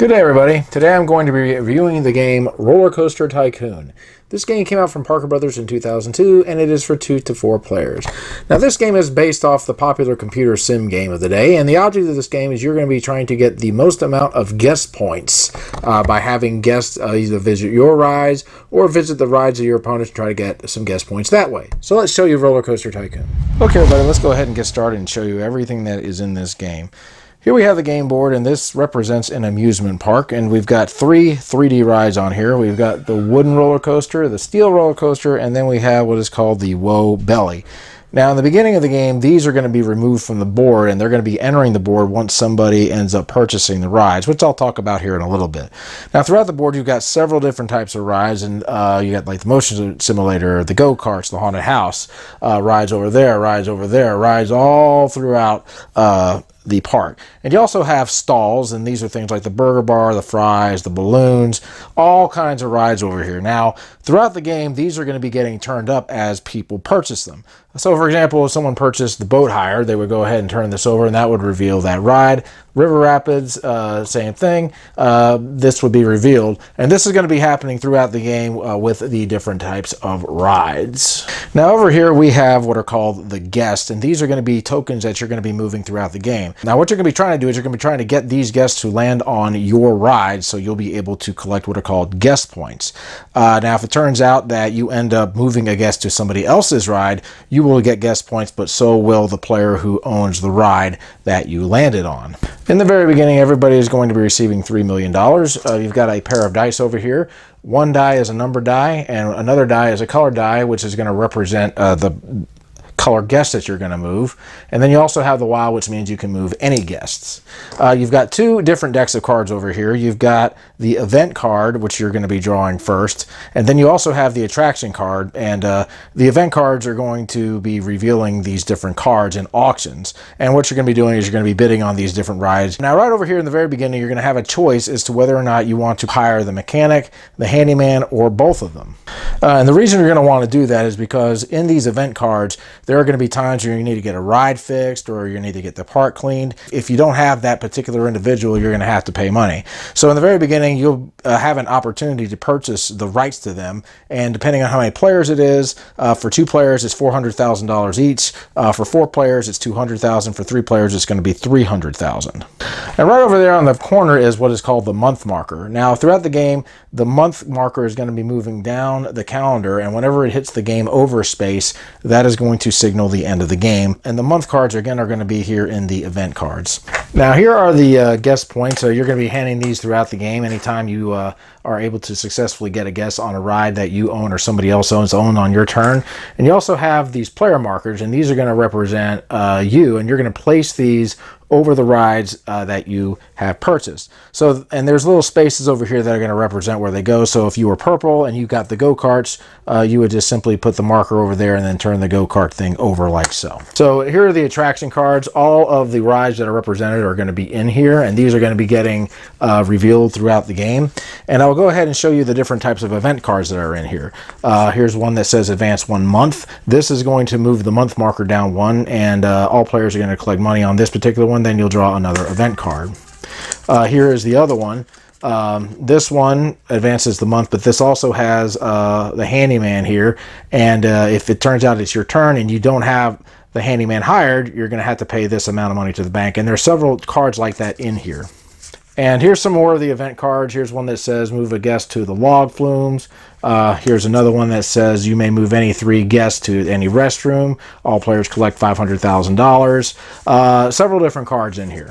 Good day, everybody. Today I'm going to be reviewing the game Roller Coaster Tycoon. This game came out from Parker Brothers in 2002, and it is for 2 to 4 players. Now, this game is based off the popular computer sim game of the day, and the object of this game is you're going to be trying to get the most amount of guest points by having guests either visit your rides or visit the rides of your opponents and try to get some guest points that way. So let's show you Roller Coaster Tycoon. Okay, everybody, let's go ahead and get started and show you everything that is in this game. Here we have the game board, and this represents an amusement park, and we've got 3 3D rides on here. We've got the wooden roller coaster, the steel roller coaster, and then we have what is called the Whoa Belly. Now, in the beginning of the game, these are going to be removed from the board, and they're going to be entering the board once somebody ends up purchasing the rides, which I'll talk about here in a little bit. Now, throughout the board, you've got several different types of rides, and you got like the motion simulator, the go-karts, the haunted house, rides over there, rides all throughout the park. And you also have stalls, and these are things like the burger bar, the fries, the balloons, all kinds of rides over here. Now, throughout the game, these are going to be getting turned up as people purchase them. So, for example, if someone purchased the boat hire, they would go ahead and turn this over, and that would reveal that ride. River Rapids, same thing. This would be revealed. And this is going to be happening throughout the game with the different types of rides. Now, over here, we have what are called the guests, and these are going to be tokens that you're going to be moving throughout the game. Now, what you're going to be trying to do is you're going to be trying to get these guests to land on your ride, so you'll be able to collect what are called guest points. Now, if it turns out that you end up moving a guest to somebody else's ride, you will get guest points, but so will the player who owns the ride that you landed on. In the very beginning, everybody is going to be receiving $3 million. You've got a pair of dice over here. One die is a number die, and another die is a color die, which is going to represent the color guests that you're going to move. And then you also have the wild, which means you can move any guests. You've got 2 different decks of cards over here. You've got the event card, which you're going to be drawing first, and then you also have the attraction card, and the event cards are going to be revealing these different cards in auctions. And what you're going to be doing is you're going to be bidding on these different rides. Now, right over here in the very beginning, you're going to have a choice as to whether or not you want to hire the mechanic, the handyman, or both of them. And the reason you're going to want to do that is because in these event cards, there are going to be times where you need to get a ride fixed or you need to get the park cleaned. If you don't have that particular individual, you're going to have to pay money. So in the very beginning, you'll have an opportunity to purchase the rights to them. And depending on how many players it is, for 2 players, it's $400,000 each. For 4 players, it's $200,000. For 3 players, it's going to be $300,000. And right over there on the corner is what is called the month marker. Now, throughout the game, the month marker is going to be moving down the calendar, and whenever it hits the game over space, that is going to signal the end of the game. And the month cards, again, are going to be here in the event cards. Now, here are the guest points. So you're going to be handing these throughout the game. Anytime you are able to successfully get a guest on a ride that you own or somebody else owns on your turn. And you also have these player markers, and these are going to represent you, and you're going to place these over the rides that you have purchased. So, and there's little spaces over here that are going to represent where they go. So if you were purple and you got the go-karts, you would just simply put the marker over there and then turn the go-kart thing over like so. So here are the attraction cards. All of the rides that are represented are going to be in here, and these are going to be getting revealed throughout the game. And I'll go ahead and show you the different types of event cards that are in here. Here's one that says advance 1 month. This is going to move the month marker down 1, and all players are going to collect money on this particular one. Then you'll draw another event card. Here is the other one. This one advances the month, but this also has the handyman here. And if it turns out it's your turn and you don't have the handyman hired, you're going to have to pay this amount of money to the bank. And there's several cards like that in here. And here's some more of the event cards. Here's one that says move a guest to the log flumes. Here's another one that says you may move any 3 guests to any restroom. All players collect $500,000. Several different cards in here.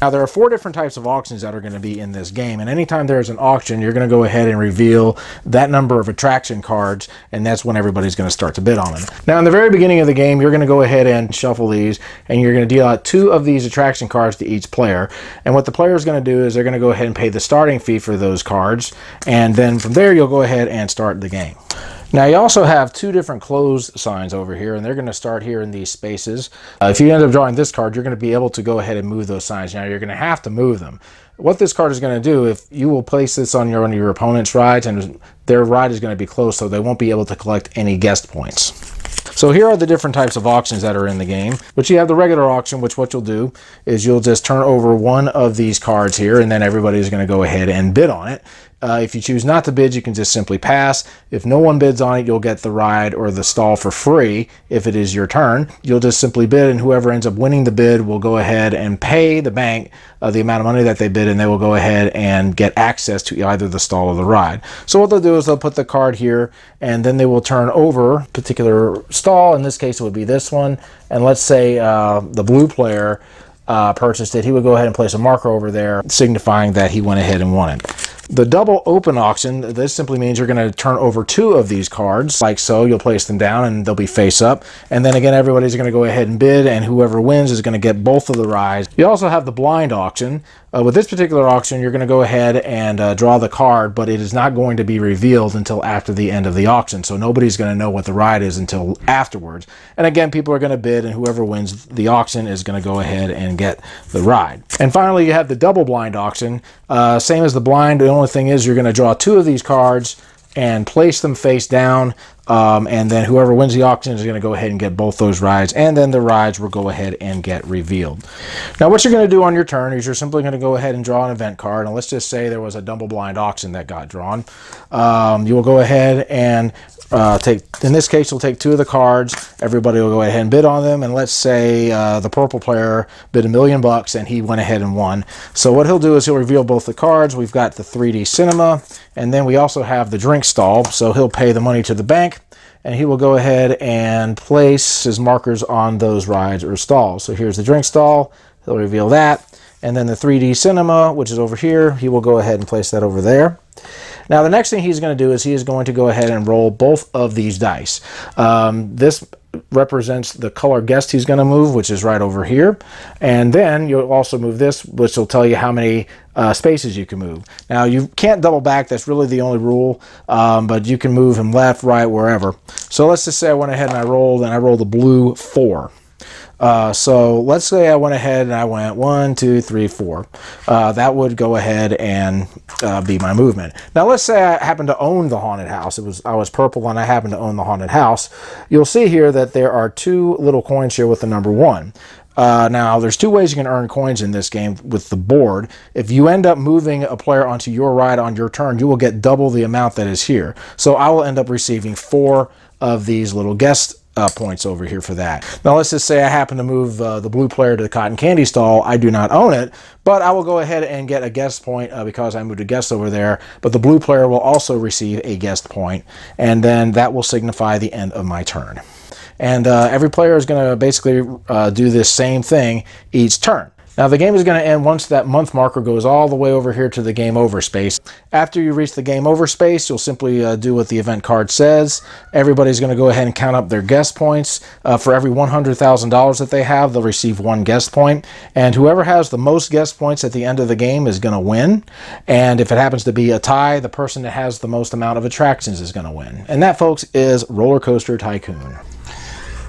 Now, there are 4 different types of auctions that are going to be in this game, and anytime there's an auction, you're going to go ahead and reveal that number of attraction cards, and that's when everybody's going to start to bid on them. Now, in the very beginning of the game, you're going to go ahead and shuffle these, and you're going to deal out 2 of these attraction cards to each player. And what the player is going to do is they're going to go ahead and pay the starting fee for those cards, and then from there, you'll go ahead and start the game. Now, you also have 2 different close signs over here, and they're going to start here in these spaces. If you end up drawing this card, you're going to be able to go ahead and move those signs. Now, you're going to have to move them. What this card is going to do, if you will place this on one of your opponent's rides, and their ride is going to be closed, so they won't be able to collect any guest points. So here are the different types of auctions that are in the game. But you have the regular auction, which what you'll do is you'll just turn over one of these cards here, and then everybody's going to go ahead and bid on it. If you choose not to bid, you can just simply pass. If no one bids on it, you'll get the ride or the stall for free if it is your turn. You'll just simply bid, and whoever ends up winning the bid will go ahead and pay the bank the amount of money that they bid, and they will go ahead and get access to either the stall or the ride. So what they'll do is they'll put the card here, and then they will turn over a particular stall. In this case, it would be this one. And let's say the blue player purchased it. He would go ahead and place a marker over there, signifying that he went ahead and won it. The double open auction, this simply means you're going to turn over two of these cards, like so. You'll place them down and they'll be face up. And then again, everybody's going to go ahead and bid, and whoever wins is going to get both of the rides. You also have the blind auction. With this particular auction, you're going to go ahead and draw the card, but it is not going to be revealed until after the end of the auction. So nobody's going to know what the ride is until afterwards. And again, people are going to bid, and whoever wins the auction is going to go ahead and get the ride. And finally, you have the double blind auction. Same as the blind. The only thing is you're going to draw two of these cards and place them face down, and then whoever wins the auction is going to go ahead and get both those rides, and then the rides will go ahead and get revealed. Now what you're going to do on your turn is you're simply going to go ahead and draw an event card, and let's just say there was a double blind auction that got drawn. You will go ahead and in this case, you'll take two of the cards. Everybody will go ahead and bid on them. And let's say the purple player bid $1 million and he went ahead and won. So what he'll do is he'll reveal both the cards. We've got the 3D cinema, and then we also have the drink stall. So he'll pay the money to the bank, and he will go ahead and place his markers on those rides or stalls. So here's the drink stall. He'll reveal that. And then the 3D cinema, which is over here, he will go ahead and place that over there. Now, the next thing he's going to do is he is going to go ahead and roll both of these dice. This represents the color guest he's going to move, which is right over here. And then you'll also move this, which will tell you how many spaces you can move. Now, you can't double back. That's really the only rule. But you can move him left, right, wherever. So let's just say I went ahead and I rolled a blue 4. So let's say I went ahead and I went 1, 2, 3, 4. That would go ahead and be my movement. Now let's say I happen to own the haunted house. I was purple and I happen to own the haunted house. You'll see here that there are two little coins here with the number 1. Now, there's two ways you can earn coins in this game with the board. If you end up moving a player onto your ride on your turn, you will get double the amount that is here. So I will end up receiving 4 of these little guest points over here for that. Now let's just say I happen to move the blue player to the cotton candy stall. I do not own it, but I will go ahead and get a guest point because I moved a guest over there. But the blue player will also receive a guest point, and then that will signify the end of my turn. And every player is going to basically do this same thing each turn. Now the game is going to end once that month marker goes all the way over here to the game over space. After you reach the game over space, you'll simply do what the event card says. Everybody's going to go ahead and count up their guest points. For every $100,000 that they have, they'll receive 1 guest point. And whoever has the most guest points at the end of the game is going to win. And if it happens to be a tie, the person that has the most amount of attractions is going to win. And that, folks, is Roller Coaster Tycoon.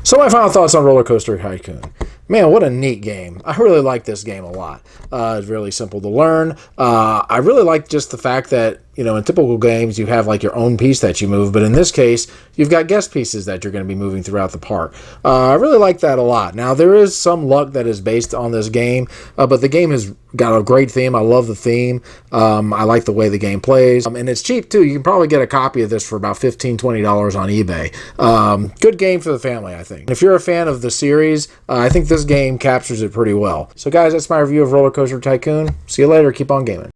So my final thoughts on Roller Coaster Tycoon. Man, what a neat game. I really like this game a lot. It's really simple to learn. I really like just the fact that, you know, in typical games, you have like your own piece that you move, but in this case, you've got guest pieces that you're going to be moving throughout the park. I really like that a lot. Now, there is some luck that is based on this game, but the game has got a great theme. I love the theme. I like the way the game plays, and it's cheap too. You can probably get a copy of this for about $15, $20 on eBay. Good game for the family, I think. If you're a fan of the series, I think this game captures it pretty well. So guys, that's my review of Roller Coaster Tycoon. See you later. Keep on gaming.